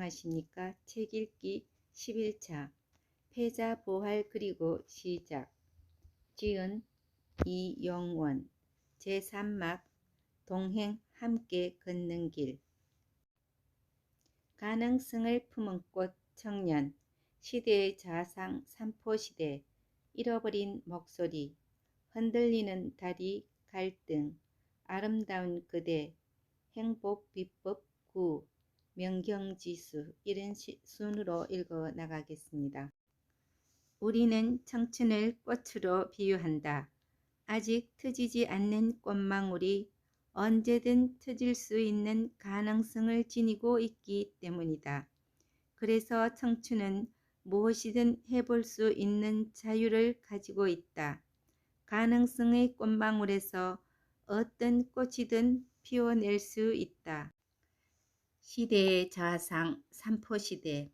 안녕하십니까. 책 읽기 11차 패자 부활 그리고 시작. 지은 이영원 제3막 동행 함께 걷는 길. 가능성을 품은 꽃 청년 시대의 자상 삼포시대 잃어버린 목소리 흔들리는 다리 갈등 아름다운 그대 행복 비법 9 명경지수 이런 순으로 읽어 나가겠습니다. 우리는 청춘을 꽃으로 비유한다. 아직 트지지 않는 꽃망울이 언제든 트질 수 있는 가능성을 지니고 있기 때문이다. 그래서 청춘은 무엇이든 해볼 수 있는 자유를 가지고 있다. 가능성의 꽃망울에서 어떤 꽃이든 피워낼 수 있다. 시대의 자상 삼포시대.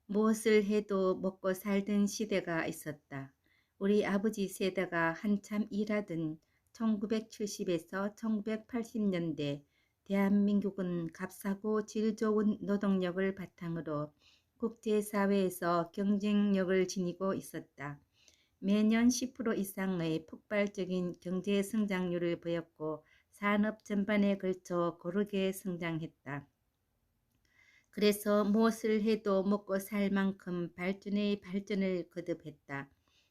무엇을 해도 먹고 살던 시대가 있었다. 우리 아버지 세대가 한참 일하던 1970에서 1980년대 대한민국은 값싸고 질 좋은 노동력을 바탕으로 국제사회에서 경쟁력을 지니고 있었다. 매년 10% 이상의 폭발적인 경제 성장률을 보였고 산업 전반에 걸쳐 고르게 성장했다. 그래서 무엇을 해도 먹고 살 만큼 발전의 발전을 거듭했다.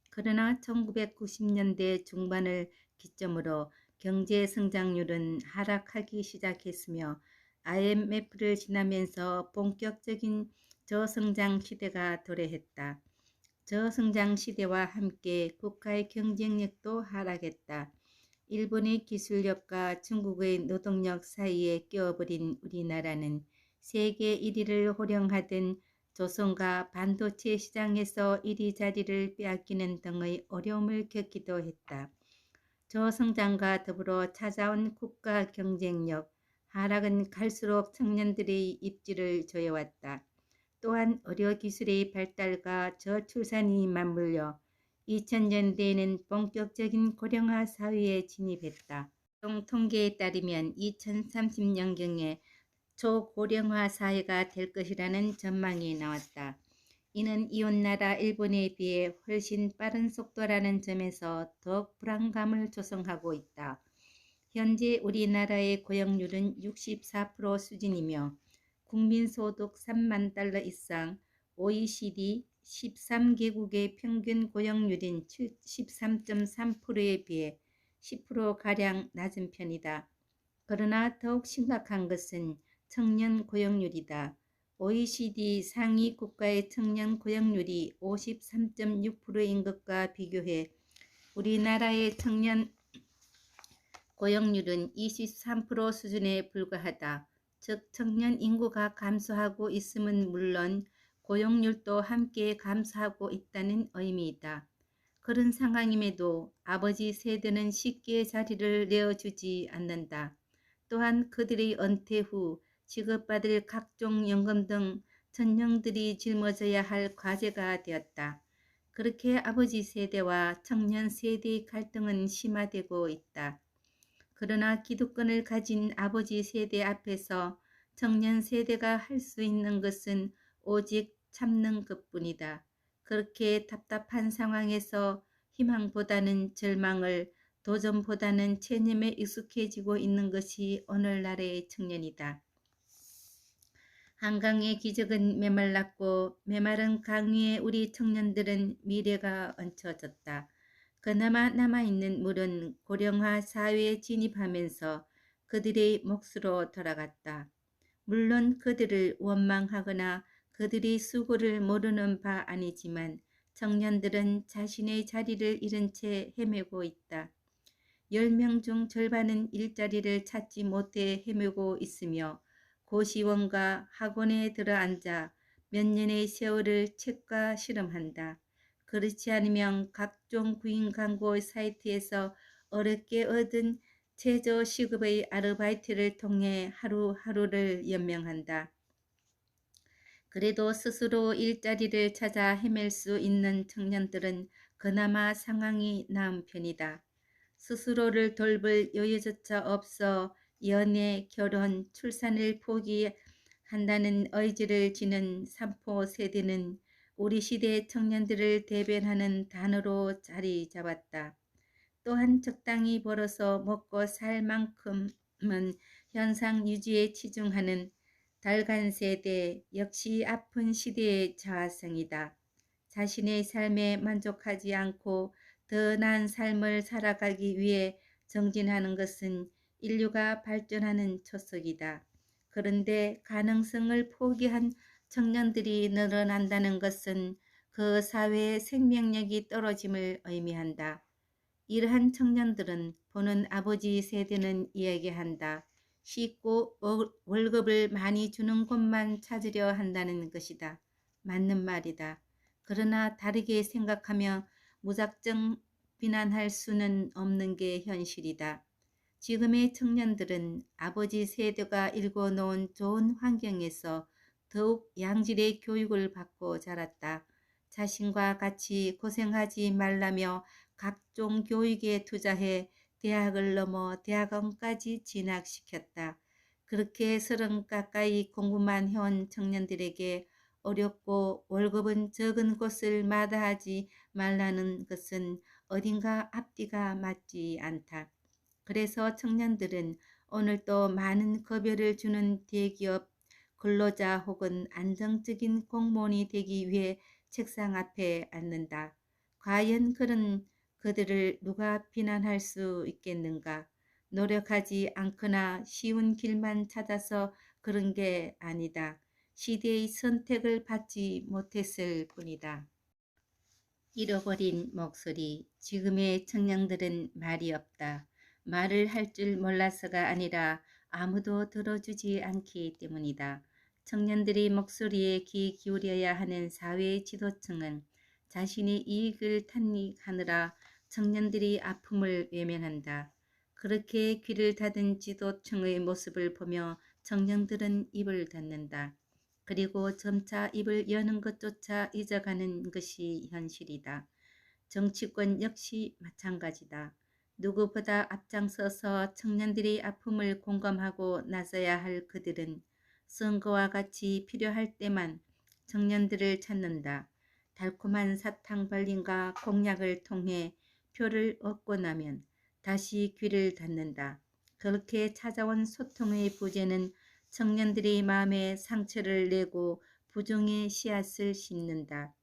그러나 1990년대 중반을 기점으로 경제 성장률은 하락하기 시작했으며 IMF를 지나면서 본격적인 저성장 시대가 도래했다. 저성장 시대와 함께 국가의 경쟁력도 하락했다. 일본의 기술력과 중국의 노동력 사이에 끼어버린 우리나라는 세계 1위를 호령하던 조선과 반도체 시장에서 1위 자리를 빼앗기는 등의 어려움을 겪기도 했다. 저성장과 더불어 찾아온 국가 경쟁력 하락은 갈수록 청년들의 입지를 조여왔다. 또한 의료기술의 발달과 저출산이 맞물려 2000년대에는 본격적인 고령화 사회에 진입했다. 통계에 따르면 2030년경에 초고령화 사회가 될 것이라는 전망이 나왔다. 이는 이웃나라 일본에 비해 훨씬 빠른 속도라는 점에서 더욱 불안감을 조성하고 있다. 현재 우리나라의 고용률은 64% 수준이며 국민소득 3만 달러 이상 OECD 13개국의 평균 고용률인 13.3%에 비해 10%가량 낮은 편이다. 그러나 더욱 심각한 것은 청년 고용률이다. OECD 상위 국가의 청년 고용률이 53.6%인 것과 비교해 우리나라의 청년 고용률은 23% 수준에 불과하다. 즉 청년 인구가 감소하고 있음은 물론 고용률도 함께 감소하고 있다는 의미이다. 그런 상황임에도 아버지 세대는 쉽게 자리를 내어주지 않는다. 또한 그들의 은퇴 후 지급받을 각종 연금 등 전령들이 짊어져야 할 과제가 되었다. 그렇게 아버지 세대와 청년 세대의 갈등은 심화되고 있다. 그러나 기득권을 가진 아버지 세대 앞에서 청년 세대가 할 수 있는 것은 오직 참는 것뿐이다. 그렇게 답답한 상황에서 희망보다는 절망을, 도전보다는 체념에 익숙해지고 있는 것이 오늘날의 청년이다. 한강의 기적은 메말랐고 메마른 강 위에 우리 청년들은 미래가 얹혀졌다. 그나마 남아있는 물은 고령화 사회에 진입하면서 그들의 몫으로 돌아갔다. 물론 그들을 원망하거나 그들의 수고를 모르는 바 아니지만 청년들은 자신의 자리를 잃은 채 헤매고 있다. 10명 중 절반은 일자리를 찾지 못해 헤매고 있으며 고시원과 학원에 들어앉아 몇 년의 세월을 책과 실험한다. 그렇지 않으면 각종 구인 광고 사이트에서 어렵게 얻은 최저 시급의 아르바이트를 통해 하루하루를 연명한다. 그래도 스스로 일자리를 찾아 헤맬 수 있는 청년들은 그나마 상황이 나은 편이다. 스스로를 돌볼 여유조차 없어 연애, 결혼, 출산을 한다는 의지를 지닌 삼포 세대는 우리 시대 청년들을 대변하는 단어로 자리 잡았다. 또한 적당히 벌어서 먹고 살 만큼은 현상 유지에 치중하는 달간 세대 역시 아픈 시대의 자화성이다. 자신의 삶에 만족하지 않고 더 나은 삶을 살아가기 위해 정진하는 것은 인류가 발전하는 초석이다. 그런데 가능성을 포기한 청년들이 늘어난다는 것은 그 사회의 생명력이 떨어짐을 의미한다. 이러한 청년들은 보는 아버지 세대는 이야기한다. 쉽고 월급을 많이 주는 곳만 찾으려 한다는 것이다. 맞는 말이다. 그러나 다르게 생각하며 무작정 비난할 수는 없는 게 현실이다. 지금의 청년들은 아버지 세대가 일궈놓은 좋은 환경에서 더욱 양질의 교육을 받고 자랐다. 자신과 같이 고생하지 말라며 각종 교육에 투자해 대학을 넘어 대학원까지 진학시켰다. 그렇게 30 가까이 공부만 해온 청년들에게 어렵고 월급은 적은 곳을 마다하지 말라는 것은 어딘가 앞뒤가 맞지 않다. 그래서 청년들은 오늘도 많은 급여를 주는 대기업 근로자 혹은 안정적인 공무원이 되기 위해 책상 앞에 앉는다. 과연 그들을 누가 비난할 수 있겠는가? 노력하지 않거나 쉬운 길만 찾아서 그런 게 아니다. 시대의 선택을 받지 못했을 뿐이다. 잃어버린 목소리. 지금의 청년들은 말이 없다. 말을 할 줄 몰라서가 아니라 아무도 들어주지 않기 때문이다. 청년들이 목소리에 귀 기울여야 하는 사회 지도층은 자신의 이익을 탄익하느라 청년들이 아픔을 외면한다. 그렇게 귀를 닫은 지도층의 모습을 보며 청년들은 입을 닫는다. 그리고 점차 입을 여는 것조차 잊어가는 것이 현실이다. 정치권 역시 마찬가지다. 누구보다 앞장서서 청년들의 아픔을 공감하고 나서야 할 그들은 선거와 같이 필요할 때만 청년들을 찾는다. 달콤한 사탕 발림과 공약을 통해 표를 얻고 나면 다시 귀를 닫는다. 그렇게 찾아온 소통의 부재는 청년들의 마음에 상처를 내고 부정의 씨앗을 심는다.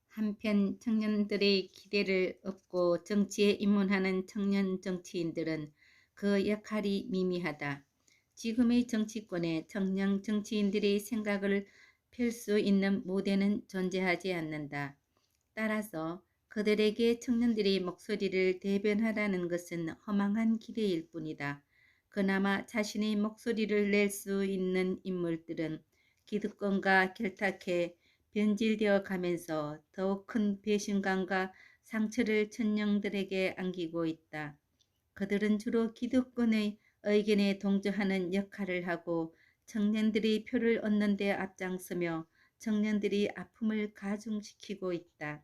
한편 청년들의 기대를 얻고 정치에 입문하는 청년 정치인들은 그 역할이 미미하다. 지금의 정치권에 청년 정치인들의 생각을 펼 수 있는 무대는 존재하지 않는다. 따라서 그들에게 청년들의 목소리를 대변하라는 것은 허망한 기대일 뿐이다. 그나마 자신의 목소리를 낼 수 있는 인물들은 기득권과 결탁해 변질되어 가면서 더욱 큰 배신감과 상처를 청년들에게 안기고 있다. 그들은 주로 기득권의 의견에 동조하는 역할을 하고 청년들이 표를 얻는 데 앞장서며 청년들이 아픔을 가중시키고 있다.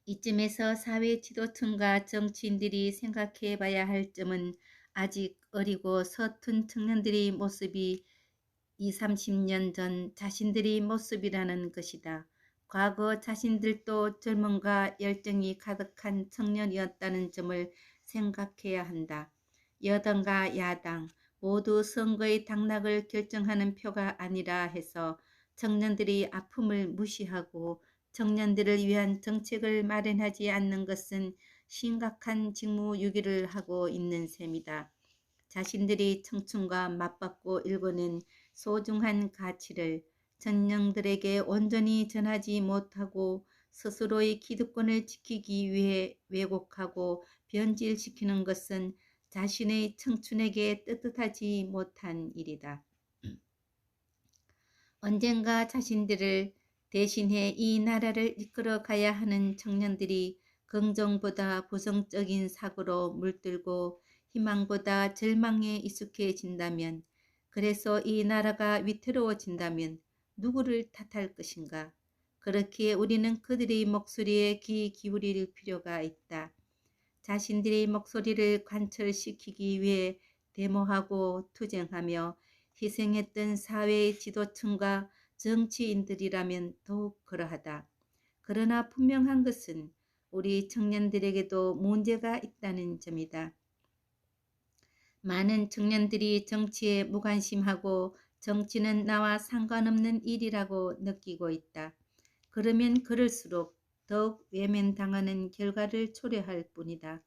이쯤에서 사회 지도층과 정치인들이 생각해 봐야 할 점은 아직 어리고 서툰 청년들의 모습이 20, 30년 전 자신들의 모습이라는 것이다. 과거 자신들도 젊음과 열정이 가득한 청년이었다는 점을 생각해야 한다. 여당과 야당 모두 선거의 당락을 결정하는 표가 아니라 해서 청년들의 아픔을 무시하고 청년들을 위한 정책을 마련하지 않는 것은 심각한 직무유기를 하고 있는 셈이다. 자신들이 청춘과 맞받고 일궈낸 소중한 가치를 청년들에게 온전히 전하지 못하고 스스로의 기득권을 지키기 위해 왜곡하고 변질시키는 것은 자신의 청춘에게 떳떳하지 못한 일이다. 언젠가 자신들을 대신해 이 나라를 이끌어 가야 하는 청년들이 긍정보다 부정적인 사고로 물들고 희망보다 절망에 익숙해진다면, 그래서 이 나라가 위태로워진다면 누구를 탓할 것인가? 그렇기에 우리는 그들의 목소리에 귀 기울일 필요가 있다. 자신들의 목소리를 관철시키기 위해 데모하고 투쟁하며 희생했던 사회의 지도층과 정치인들이라면 더욱 그러하다. 그러나 분명한 것은 우리 청년들에게도 문제가 있다는 점이다. 많은 청년들이 정치에 무관심하고 정치는 나와 상관없는 일이라고 느끼고 있다. 그러면 그럴수록 더욱 외면당하는 결과를 초래할 뿐이다.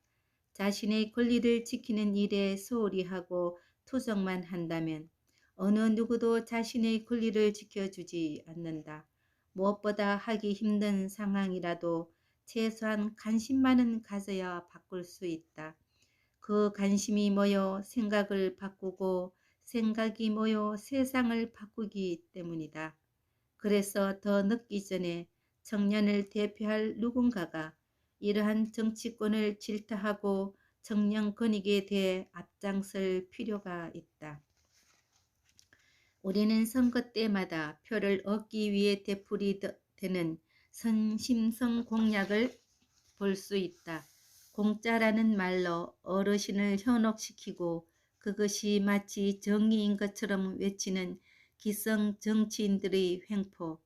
자신의 권리를 지키는 일에 소홀히 하고 투정만 한다면 어느 누구도 자신의 권리를 지켜주지 않는다. 무엇보다 하기 힘든 상황이라도 최소한 관심만은 가져야 바꿀 수 있다. 그 관심이 모여 생각을 바꾸고 생각이 모여 세상을 바꾸기 때문이다. 그래서 더 늦기 전에 청년을 대표할 누군가가 이러한 정치권을 질타하고 청년 권익에 대해 앞장설 필요가 있다. 우리는 선거 때마다 표를 얻기 위해 되풀이되는 선심성 공약을 볼 수 있다. 공짜라는 말로 어르신을 현혹시키고 그것이 마치 정의인 것처럼 외치는 기성 정치인들의 횡포,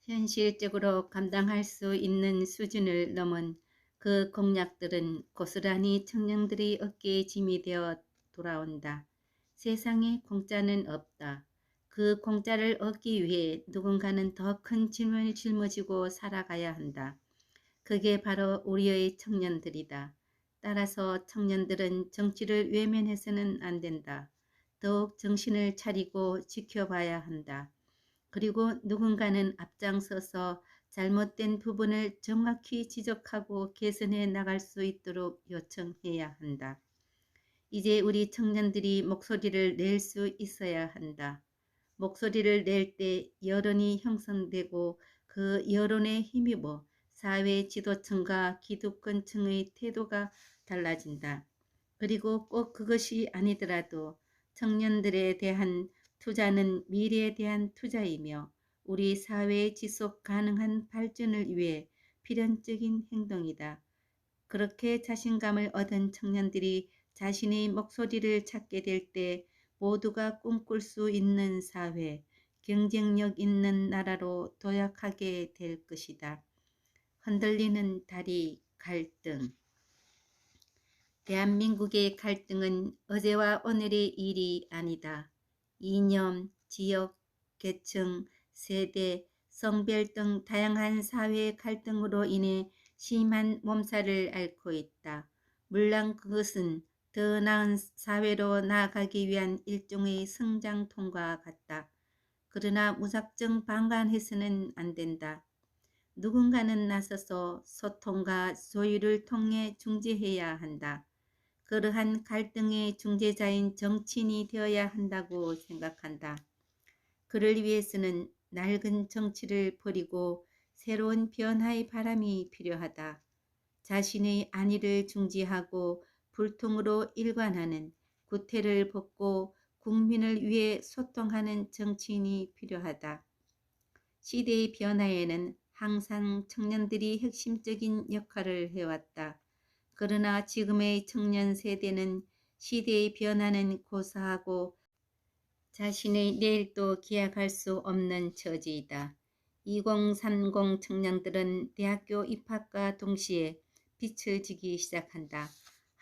현실적으로 감당할 수 있는 수준을 넘은 그 공약들은 고스란히 청년들의 어깨에 짐이 되어 돌아온다. 세상에 공짜는 없다. 그 공짜를 얻기 위해 누군가는 더 큰 짐을 짊어지고 살아가야 한다. 그게 바로 우리의 청년들이다. 따라서 청년들은 정치를 외면해서는 안 된다. 더욱 정신을 차리고 지켜봐야 한다. 그리고 누군가는 앞장서서 잘못된 부분을 정확히 지적하고 개선해 나갈 수 있도록 요청해야 한다. 이제 우리 청년들이 목소리를 낼 수 있어야 한다. 목소리를 낼 때 여론이 형성되고 그 여론에 힘입어 사회 지도층과 기득권층의 태도가 달라진다. 그리고 꼭 그것이 아니더라도 청년들에 대한 투자는 미래에 대한 투자이며 우리 사회의 지속 가능한 발전을 위해 필연적인 행동이다. 그렇게 자신감을 얻은 청년들이 자신의 목소리를 찾게 될 때 모두가 꿈꿀 수 있는 사회, 경쟁력 있는 나라로 도약하게 될 것이다. 흔들리는 다리 갈등. 대한민국의 갈등은 어제와 오늘의 일이 아니다. 이념, 지역, 계층, 세대, 성별 등 다양한 사회 갈등으로 인해 심한 몸살을 앓고 있다. 물론 그것은 더 나은 사회로 나아가기 위한 일종의 성장통과 같다. 그러나 무작정 방관해서는 안 된다. 누군가는 나서서 소통과 조율을 통해 중재해야 한다. 그러한 갈등의 중재자인 정치인이 되어야 한다고 생각한다. 그를 위해서는 낡은 정치를 버리고 새로운 변화의 바람이 필요하다. 자신의 안위를 중지하고 불통으로 일관하는 구태를 벗고 국민을 위해 소통하는 정치인이 필요하다. 시대의 변화에는 항상 청년들이 핵심적인 역할을 해왔다. 그러나 지금의 청년 세대는 시대의 변화는 고사하고 자신의 내일도 기약할 수 없는 처지이다. 2030 청년들은 대학교 입학과 동시에 빛을 지기 시작한다.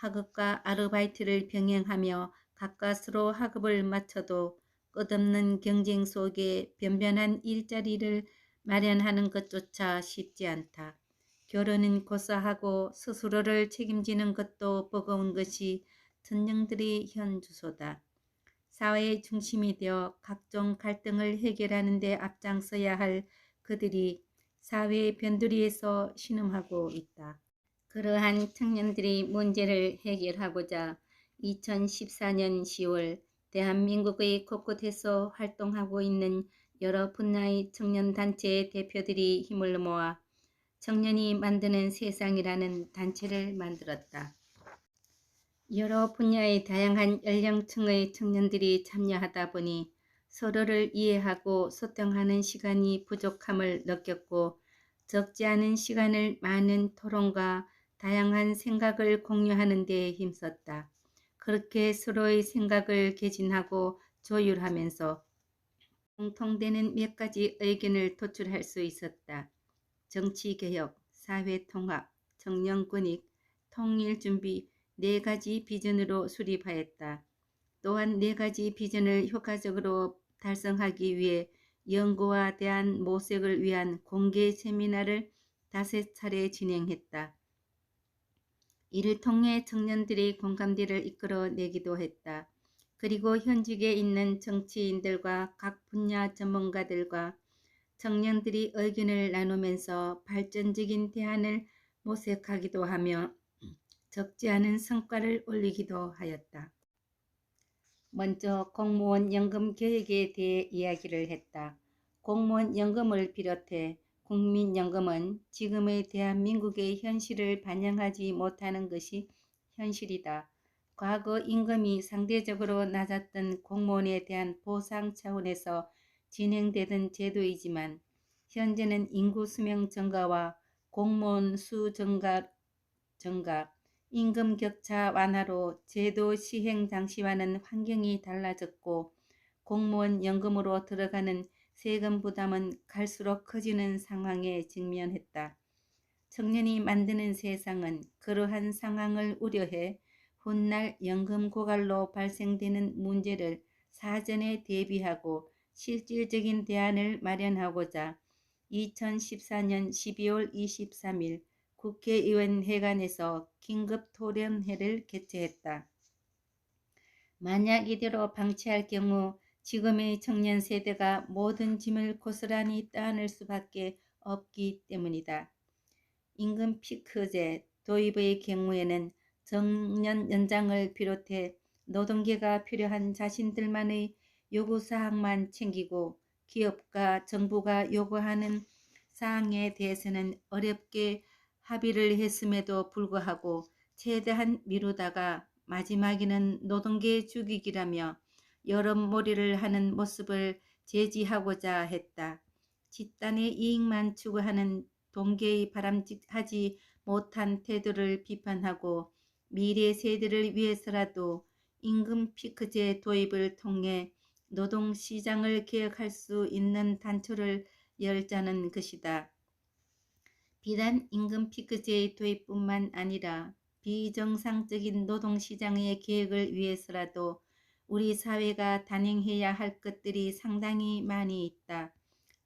학업과 아르바이트를 병행하며 가까스로 학업을 마쳐도 끝없는 경쟁 속에 변변한 일자리를 마련하는 것조차 쉽지 않다. 결혼은 고사하고 스스로를 책임지는 것도 버거운 것이 청년들의 현 주소다. 사회의 중심이 되어 각종 갈등을 해결하는 데 앞장서야 할 그들이 사회의 변두리에서 신음하고 있다. 그러한 청년들이 문제를 해결하고자 2014년 10월 대한민국의 곳곳에서 활동하고 있는 여러 분야의 청년단체의 대표들이 힘을 모아 청년이 만드는 세상이라는 단체를 만들었다. 여러 분야의 다양한 연령층의 청년들이 참여하다 보니 서로를 이해하고 소통하는 시간이 부족함을 느꼈고 적지 않은 시간을 많은 토론과 다양한 생각을 공유하는 데 힘썼다. 그렇게 서로의 생각을 개진하고 조율하면서 공통되는 몇 가지 의견을 도출할 수 있었다. 정치개혁, 사회통합, 청년권익, 통일준비 네 가지 비전으로 수립하였다. 또한 네 가지 비전을 효과적으로 달성하기 위해 연구와 대한 모색을 위한 공개 세미나를 5차례 진행했다. 이를 통해 청년들의 공감대를 이끌어내기도 했다. 그리고 현직에 있는 정치인들과 각 분야 전문가들과 청년들이 의견을 나누면서 발전적인 대안을 모색하기도 하며 적지 않은 성과를 올리기도 하였다. 먼저 공무원 연금 계획에 대해 이야기를 했다. 공무원 연금을 비롯해 국민연금은 지금의 대한민국의 현실을 반영하지 못하는 것이 현실이다. 과거 임금이 상대적으로 낮았던 공무원에 대한 보상 차원에서 진행되던 제도이지만 현재는 인구 수명 증가와 공무원 수 증가, 임금 격차 완화로 제도 시행 당시와는 환경이 달라졌고 공무원 연금으로 들어가는 세금 부담은 갈수록 커지는 상황에 직면했다. 청년이 만드는 세상은 그러한 상황을 우려해 훗날 연금 고갈로 발생되는 문제를 사전에 대비하고 실질적인 대안을 마련하고자 2014년 12월 23일 국회의원회관에서 긴급 토론회를 개최했다. 만약 이대로 방치할 경우 지금의 청년 세대가 모든 짐을 고스란히 떠안을 수밖에 없기 때문이다. 임금 피크제 도입의 경우에는 정년 연장을 비롯해 노동계가 필요한 자신들만의 요구사항만 챙기고 기업과 정부가 요구하는 사항에 대해서는 어렵게 합의를 했음에도 불구하고 최대한 미루다가 마지막에는 노동계 죽이기라며 여론몰이를 하는 모습을 제지하고자 했다. 집단의 이익만 추구하는 동계의 바람직하지 못한 태도를 비판하고 미래 세대를 위해서라도 임금 피크제 도입을 통해 노동시장을 개혁할 수 있는 단초를 열자는 것이다. 비단 임금 피크제의 도입뿐만 아니라 비정상적인 노동시장의 개혁을 위해서라도 우리 사회가 단행해야 할 것들이 상당히 많이 있다.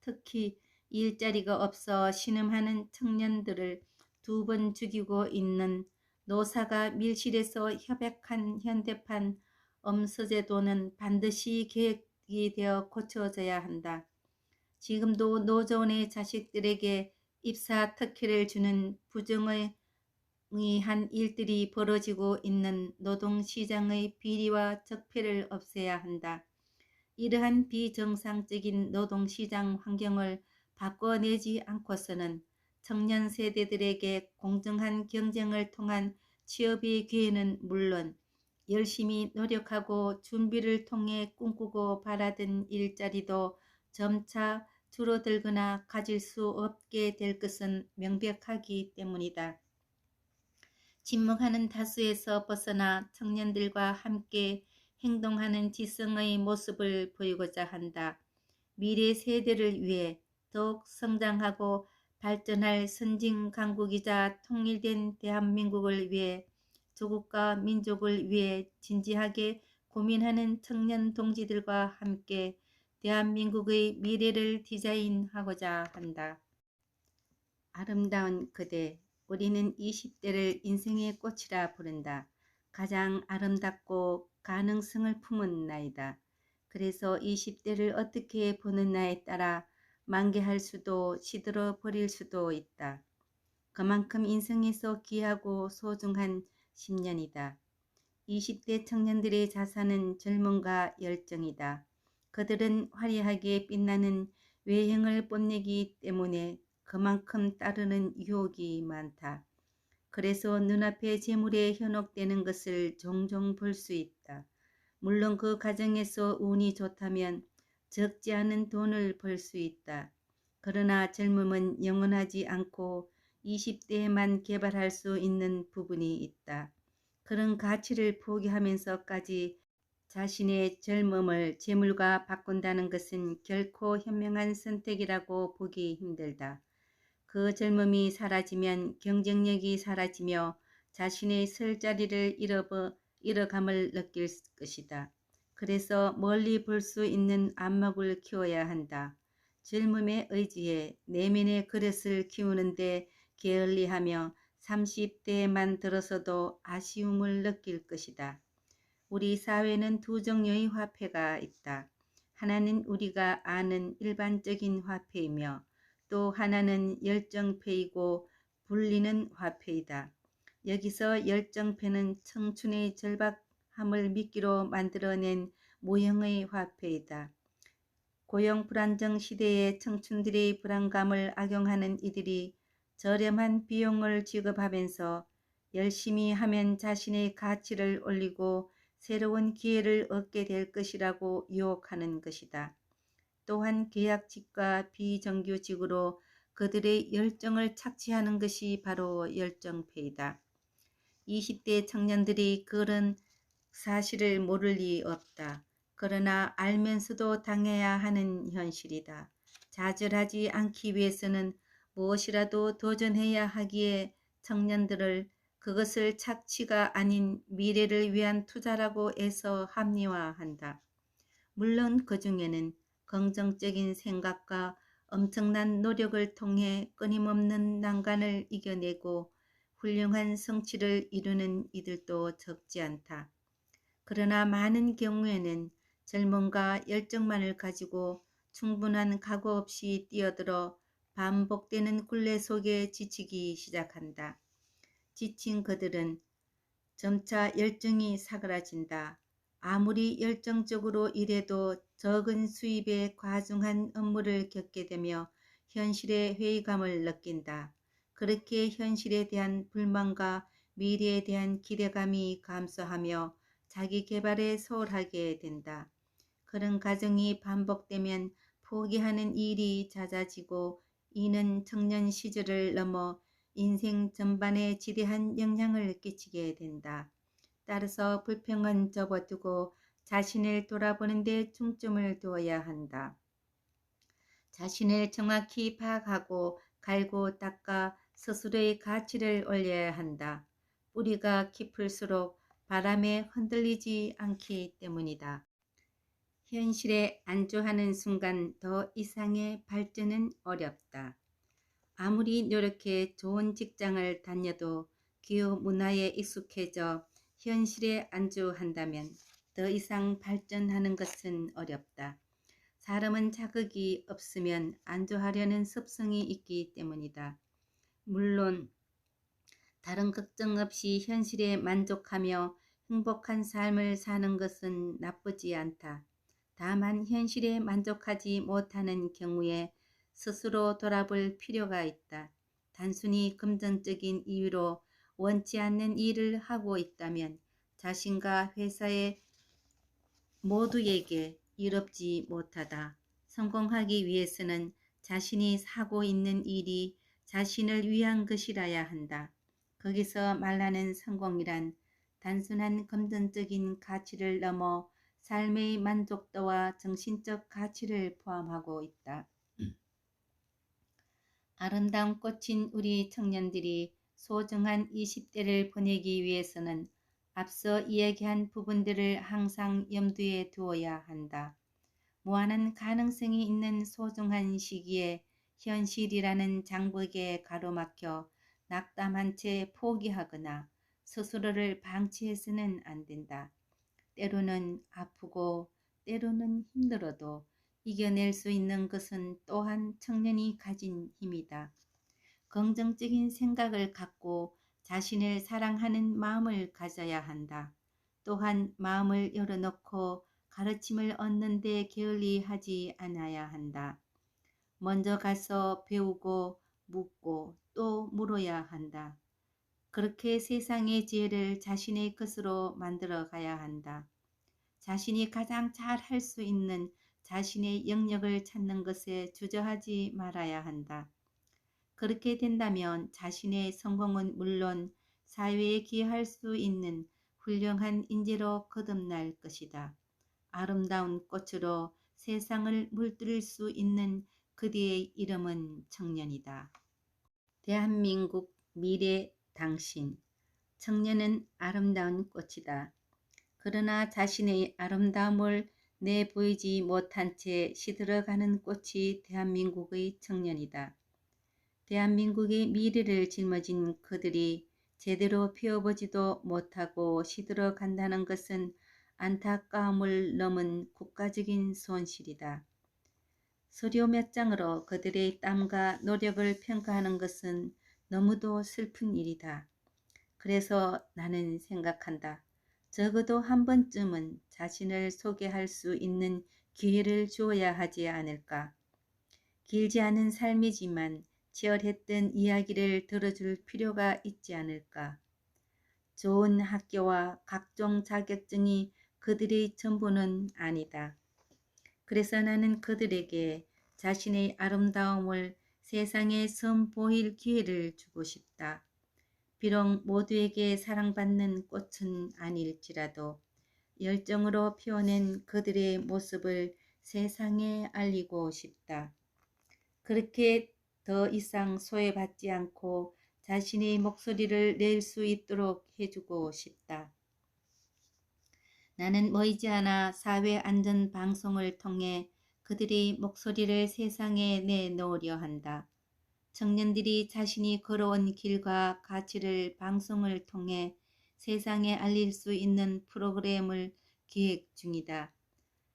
특히 일자리가 없어 신음하는 청년들을 2번 죽이고 있는 노사가 밀실에서 협약한 현대판 엄서제도는 반드시 개혁이 되어 고쳐져야 한다. 지금도 노조원의 자식들에게 입사 특혜를 주는 부정의한 일들이 벌어지고 있는 노동시장의 비리와 적폐를 없애야 한다. 이러한 비정상적인 노동시장 환경을 바꿔내지 않고서는 청년 세대들에게 공정한 경쟁을 통한 취업의 기회는 물론 열심히 노력하고 준비를 통해 꿈꾸고 바라던 일자리도 점차 줄어들거나 가질 수 없게 될 것은 명백하기 때문이다. 침묵하는 다수에서 벗어나 청년들과 함께 행동하는 지성의 모습을 보이고자 한다. 미래 세대를 위해 더욱 성장하고 발전할 선진 강국이자 통일된 대한민국을 위해 조국과 민족을 위해 진지하게 고민하는 청년 동지들과 함께 대한민국의 미래를 디자인하고자 한다. 아름다운 그대, 우리는 20대를 인생의 꽃이라 부른다. 가장 아름답고 가능성을 품은 나이다. 그래서 20대를 어떻게 보느냐에 따라 만개할 수도 시들어 버릴 수도 있다. 그만큼 인생에서 귀하고 소중한 10년이다. 20대 청년들의 자산은 젊음과 열정이다. 그들은 화려하게 빛나는 외형을 뽐내기 때문에 그만큼 따르는 유혹이 많다. 그래서 눈앞에 재물에 현혹되는 것을 종종 볼 수 있다. 물론 그 과정에서 운이 좋다면 적지 않은 돈을 벌 수 있다. 그러나 젊음은 영원하지 않고 20대에만 개발할 수 있는 부분이 있다. 그런 가치를 포기하면서까지 자신의 젊음을 재물과 바꾼다는 것은 결코 현명한 선택이라고 보기 힘들다. 그 젊음이 사라지면 경쟁력이 사라지며 자신의 설 자리를 잃어감을 느낄 것이다. 그래서 멀리 볼 수 있는 안목을 키워야 한다. 젊음에 의지해 내면의 그릇을 키우는데 게을리하며 30대에만 들어서도 아쉬움을 느낄 것이다. 우리 사회는 두 종류의 화폐가 있다. 하나는 우리가 아는 일반적인 화폐이며 또 하나는 열정페이고 불리는 화폐이다. 여기서 열정페는 청춘의 절박함을 미끼로 만들어낸 모형의 화폐이다. 고용 불안정 시대에 청춘들의 불안감을 악용하는 이들이 저렴한 비용을 지급하면서 열심히 하면 자신의 가치를 올리고 새로운 기회를 얻게 될 것이라고 유혹하는 것이다. 또한 계약직과 비정규직으로 그들의 열정을 착취하는 것이 바로 열정페이다. 20대 청년들이 그런 사실을 모를 리 없다. 그러나 알면서도 당해야 하는 현실이다. 좌절하지 않기 위해서는 무엇이라도 도전해야 하기에 청년들을 그것을 착취가 아닌 미래를 위한 투자라고 해서 합리화한다. 물론 그 중에는 긍정적인 생각과 엄청난 노력을 통해 끊임없는 난관을 이겨내고 훌륭한 성취를 이루는 이들도 적지 않다. 그러나 많은 경우에는 젊음과 열정만을 가지고 충분한 각오 없이 뛰어들어 반복되는 굴레 속에 지치기 시작한다. 지친 그들은 점차 열정이 사그라진다. 아무리 열정적으로 일해도 적은 수입에 과중한 업무를 겪게 되며 현실의 회의감을 느낀다. 그렇게 현실에 대한 불만과 미래에 대한 기대감이 감소하며 자기 개발에 소홀하게 된다. 그런 과정이 반복되면 포기하는 일이 잦아지고 이는 청년 시절을 넘어 인생 전반에 지대한 영향을 끼치게 된다. 따라서 불평은 접어두고 자신을 돌아보는 데 중점을 두어야 한다. 자신을 정확히 파악하고 갈고 닦아 스스로의 가치를 올려야 한다. 뿌리가 깊을수록 바람에 흔들리지 않기 때문이다. 현실에 안주하는 순간 더 이상의 발전은 어렵다. 아무리 노력해 좋은 직장을 다녀도 기업 문화에 익숙해져 현실에 안주한다면 더 이상 발전하는 것은 어렵다. 사람은 자극이 없으면 안주하려는 습성이 있기 때문이다. 물론 다른 걱정 없이 현실에 만족하며 행복한 삶을 사는 것은 나쁘지 않다. 다만 현실에 만족하지 못하는 경우에 스스로 돌아볼 필요가 있다. 단순히 금전적인 이유로 원치 않는 일을 하고 있다면 자신과 회사의 모두에게 이롭지 못하다. 성공하기 위해서는 자신이 하고 있는 일이 자신을 위한 것이라야 한다. 거기서 말하는 성공이란 단순한 금전적인 가치를 넘어 삶의 만족도와 정신적 가치를 포함하고 있다. 아름다운 꽃인 우리 청년들이 소중한 20대를 보내기 위해서는 앞서 이야기한 부분들을 항상 염두에 두어야 한다. 무한한 가능성이 있는 소중한 시기에 현실이라는 장벽에 가로막혀 낙담한 채 포기하거나 스스로를 방치해서는 안 된다. 때로는 아프고 때로는 힘들어도 이겨낼 수 있는 것은 또한 청년이 가진 힘이다. 긍정적인 생각을 갖고 자신을 사랑하는 마음을 가져야 한다. 또한 마음을 열어놓고 가르침을 얻는 데 게을리하지 않아야 한다. 먼저 가서 배우고 묻고 또 물어야 한다. 그렇게 세상의 지혜를 자신의 것으로 만들어 가야 한다. 자신이 가장 잘 할 수 있는 자신의 영역을 찾는 것에 주저하지 말아야 한다. 그렇게 된다면 자신의 성공은 물론 사회에 기여할 수 있는 훌륭한 인재로 거듭날 것이다. 아름다운 꽃으로 세상을 물들일 수 있는 그대의 이름은 청년이다. 대한민국 미래 당신. 청년은 아름다운 꽃이다. 그러나 자신의 아름다움을 내보이지 못한 채 시들어가는 꽃이 대한민국의 청년이다. 대한민국의 미래를 짊어진 그들이 제대로 피어보지도 못하고 시들어간다는 것은 안타까움을 넘은 국가적인 손실이다. 서류 몇 장으로 그들의 땀과 노력을 평가하는 것은 너무도 슬픈 일이다. 그래서 나는 생각한다. 적어도 한 번쯤은 자신을 소개할 수 있는 기회를 주어야 하지 않을까. 길지 않은 삶이지만 치열했던 이야기를 들어줄 필요가 있지 않을까. 좋은 학교와 각종 자격증이 그들의 전부는 아니다. 그래서 나는 그들에게 자신의 아름다움을 세상에 선보일 기회를 주고 싶다. 비록 모두에게 사랑받는 꽃은 아닐지라도 열정으로 피워낸 그들의 모습을 세상에 알리고 싶다. 그렇게 더 이상 소외받지 않고 자신의 목소리를 낼 수 있도록 해주고 싶다. 나는 머지않아 사회안전방송을 통해 그들의 목소리를 세상에 내놓으려 한다. 청년들이 자신이 걸어온 길과 가치를 방송을 통해 세상에 알릴 수 있는 프로그램을 기획 중이다.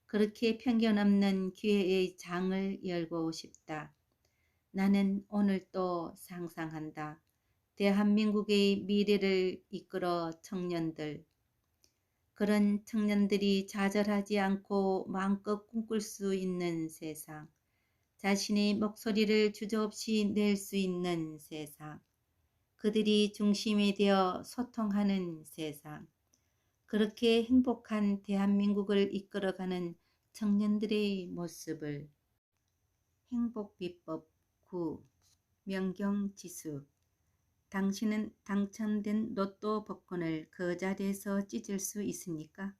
그렇게 편견 없는 기회의 장을 열고 싶다. 나는 오늘 또 상상한다. 대한민국의 미래를 이끌어 청년들. 그런 청년들이 좌절하지 않고 마음껏 꿈꿀 수 있는 세상. 자신의 목소리를 주저없이 낼 수 있는 세상. 그들이 중심이 되어 소통하는 세상. 그렇게 행복한 대한민국을 이끌어가는 청년들의 모습을. 행복비법 9. 명경지수. 당신은 당첨된 로또 복권을 그 자리에서 찢을 수 있습니까?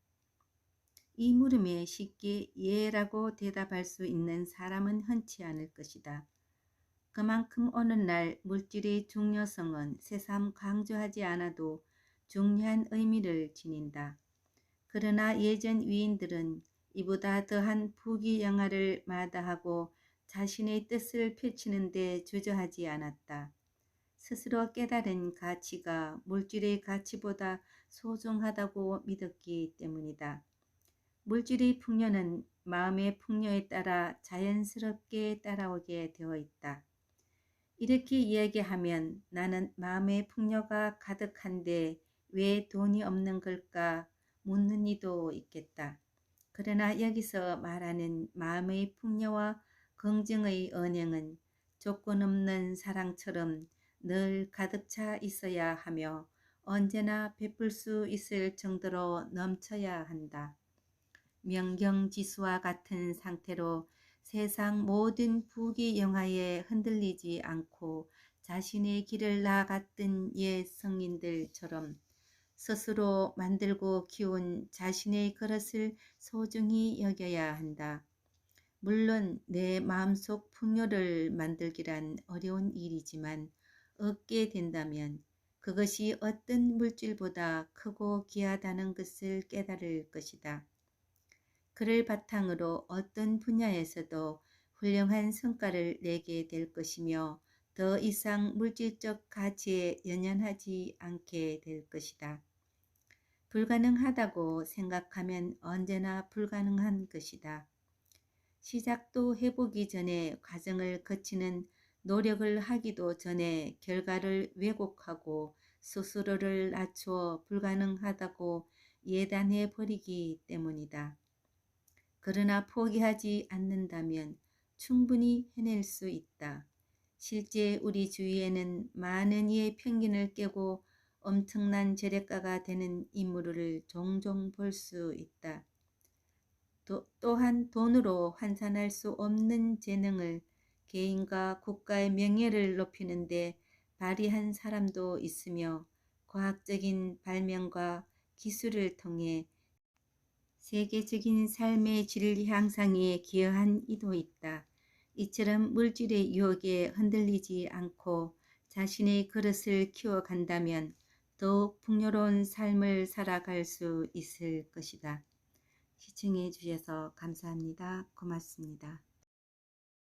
이 물음에 쉽게 예라고 대답할 수 있는 사람은 흔치 않을 것이다. 그만큼 오늘날 물질의 중요성은 새삼 강조하지 않아도 중요한 의미를 지닌다. 그러나 예전 위인들은 이보다 더한 부귀영화를 마다하고 자신의 뜻을 펼치는 데 주저하지 않았다. 스스로 깨달은 가치가 물질의 가치보다 소중하다고 믿었기 때문이다. 물질의 풍요는 마음의 풍요에 따라 자연스럽게 따라오게 되어 있다. 이렇게 이야기하면 나는 마음의 풍요가 가득한데 왜 돈이 없는 걸까 묻는 이도 있겠다. 그러나 여기서 말하는 마음의 풍요와 긍정의 언행은 조건 없는 사랑처럼 늘 가득 차 있어야 하며 언제나 베풀 수 있을 정도로 넘쳐야 한다. 명경지수와 같은 상태로 세상 모든 부귀영화에 흔들리지 않고 자신의 길을 나아갔던 옛 성인들처럼 스스로 만들고 키운 자신의 그릇을 소중히 여겨야 한다. 물론 내 마음속 풍요를 만들기란 어려운 일이지만 얻게 된다면 그것이 어떤 물질보다 크고 귀하다는 것을 깨달을 것이다. 그를 바탕으로 어떤 분야에서도 훌륭한 성과를 내게 될 것이며 더 이상 물질적 가치에 연연하지 않게 될 것이다. 불가능하다고 생각하면 언제나 불가능한 것이다. 시작도 해보기 전에 과정을 거치는 노력을 하기도 전에 결과를 왜곡하고 스스로를 낮추어 불가능하다고 예단해 버리기 때문이다. 그러나 포기하지 않는다면 충분히 해낼 수 있다. 실제 우리 주위에는 많은 이의 편견을 깨고 엄청난 재력가가 되는 인물을 종종 볼 수 있다. 또한 돈으로 환산할 수 없는 재능을 개인과 국가의 명예를 높이는 데 발휘한 사람도 있으며 과학적인 발명과 기술을 통해 세계적인 삶의 질 향상에 기여한 이도 있다. 이처럼 물질의 유혹에 흔들리지 않고 자신의 그릇을 키워간다면 더욱 풍요로운 삶을 살아갈 수 있을 것이다. 시청해 주셔서 감사합니다. 고맙습니다.